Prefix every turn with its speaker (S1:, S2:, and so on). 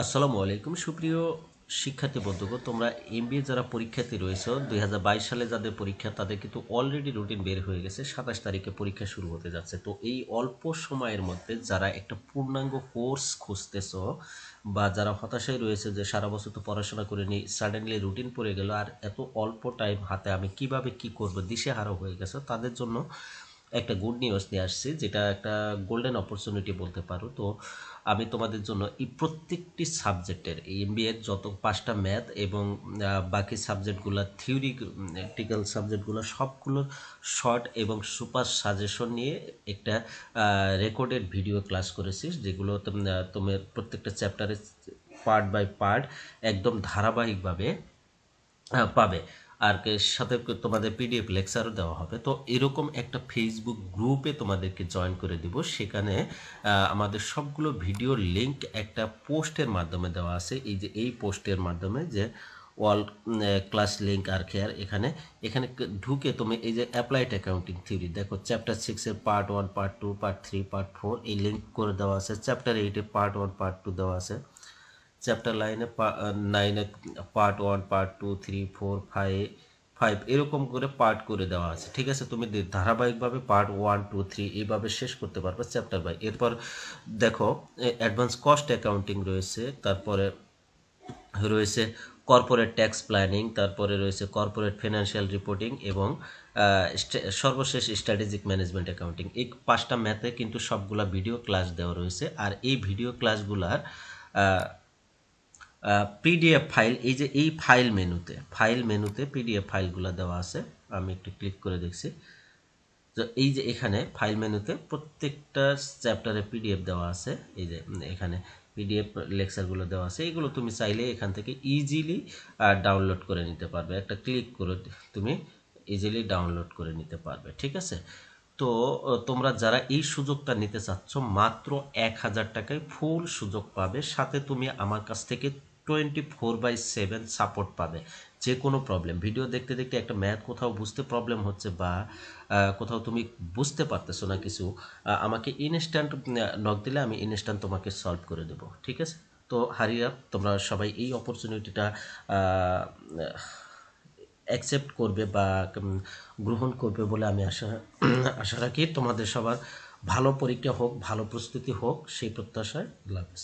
S1: আসসালামু আলাইকুম সুপ্রিয় শিক্ষার্থী বন্ধুগণ, তোমরা এমবিএ যারা পরীক্ষার্থী রয়েছে 2022 সালে যাদের পরীক্ষা তাদের কিন্তু অলরেডি রুটিন বের হয়ে গেছে। 27 তারিখে পরীক্ষা শুরু হতে যাচ্ছে। তো এই অল্প সময়ের মধ্যে যারা একটা পূর্ণাঙ্গ কোর্স খুঁজতেছো বা যারা হতাশায় রয়েছে যে সারা বছর তো পড়াশোনা করে নি, সাডেনলি রুটিন পড়ে গেল আর এত অল্প টাইম হাতে আমি কিভাবে কি করব দিশেহারা হয়ে গেছে, তাদের জন্য একটা গুড নিউজ নিয়ে আসছি, যেটা একটা গোল্ডেন অপরচুনিটি বলতে পারো। তো আমি তোমাদের জন্য এই প্রত্যেকটি সাবজেক্টের এই এমবিএর যত 5টা ম্যাথ এবং বাকি সাবজেক্টগুলো থিওরিটিক্যাল সাবজেক্টগুলো সবগুলোর শর্ট এবং সুপার সাজেশন নিয়ে একটা রেকর্ডেড ভিডিও ক্লাস করেছি, যেগুলো তোমার প্রত্যেকটা চ্যাপ্টারে পার্ট বাই পার্ট একদম ধারাবাহিকভাবে পাবে। আর সাথে তোমাদের পিডিএফ লেকচারও দেওয়া হবে। তো এরকম একটা ফেসবুক গ্রুপে তোমাদেরকে জয়েন করে দিব, সেখানে আমাদের সবগুলো ভিডিওর লিঙ্ক একটা পোস্টের মাধ্যমে দেওয়া আছে। এই যে এই পোস্টের মাধ্যমে যে অল ক্লাস লিঙ্ক আর কেয়ার, এখানে এখানে ঢুকে তুমি এই যে অ্যাপ্লাইড অ্যাকাউন্টিং থিওরি দেখো, চ্যাপ্টার 6-এর পার্ট 1, পার্ট 2, পার্ট 3, পার্ট 4 এই লিঙ্ক করে দেওয়া আছে। চ্যাপ্টার 8-এ পার্ট 1, পার্ট 2 দেওয়া আছে। চ্যাপ্টার 9-এ পার্ট 1, পার্ট 2, 3, 4, 5 এরকম করে পার্ট করে দেওয়া আছে। ঠিক আছে, তুমি ধারাবাহিকভাবে পার্ট 1, 2, 3 এইভাবে শেষ করতে পারবে চ্যাপ্টার বাই। এরপর দেখো অ্যাডভান্স কস্ট অ্যাকাউন্টিং রয়েছে, তারপরে রয়েছে কর্পোরেট ট্যাক্স প্ল্যানিং, তারপরে রয়েছে কর্পোরেট ফিনান্সিয়াল রিপোর্টিং এবং সর্বশেষ স্ট্র্যাটেজিক ম্যানেজমেন্ট অ্যাকাউন্টিং। এই 5টা ম্যাথে কিন্তু সবগুলা ভিডিও ক্লাস দেওয়া রয়েছে। আর এই ভিডিও ক্লাসগুলার পিডিএফ ফাইল, এই যে এই ফাইল মেনুতে পিডিএফ ফাইলগুলো দেওয়া আছে। আমি একটু ক্লিক করে দেখছি, তো এই যে এখানে ফাইল মেনুতে প্রত্যেকটা চ্যাপ্টারে পিডিএফ দেওয়া আছে। এই যে এখানে পিডিএফ লেকচারগুলো দেওয়া আছে, এগুলো তুমি চাইলে এখান থেকে ইজিলি ডাউনলোড করে নিতে পারবে। একটা ক্লিক করে তুমি ইজিলি ডাউনলোড করে নিতে পারবে। ঠিক আছে, তো তোমরা যারা এই সুযোগটা নিতে চাচ্ছ, মাত্র 1000 টাকায় ফুল সুযোগ পাবে। সাথে তুমি আমার কাছ থেকে 24/7 সাপোর্ট পাবে। যে কোনো প্রবলেম, ভিডিও দেখতে দেখতে একটা ম্যাথ কোথাও বুঝতে প্রবলেম হচ্ছে বা কোথাও তুমি বুঝতে পারতেছো না কিছু, আমাকে ইনস্ট্যান্ট নক দিলে আমি ইনস্ট্যান্ট তোমাকে সলভ করে দেব। ঠিক আছে, তো হারিয়া তোমরা সবাই এই অপরচুনিটিটা অ্যাকসেপ্ট করবে বা গ্রহণ করবে বলে আমি আশা রাখি। তোমাদের সবার ভালো পরীক্ষা হোক, ভালো প্রস্তুতি হোক, সেই প্রত্যাশায়। আল্লাহ হাফেজ।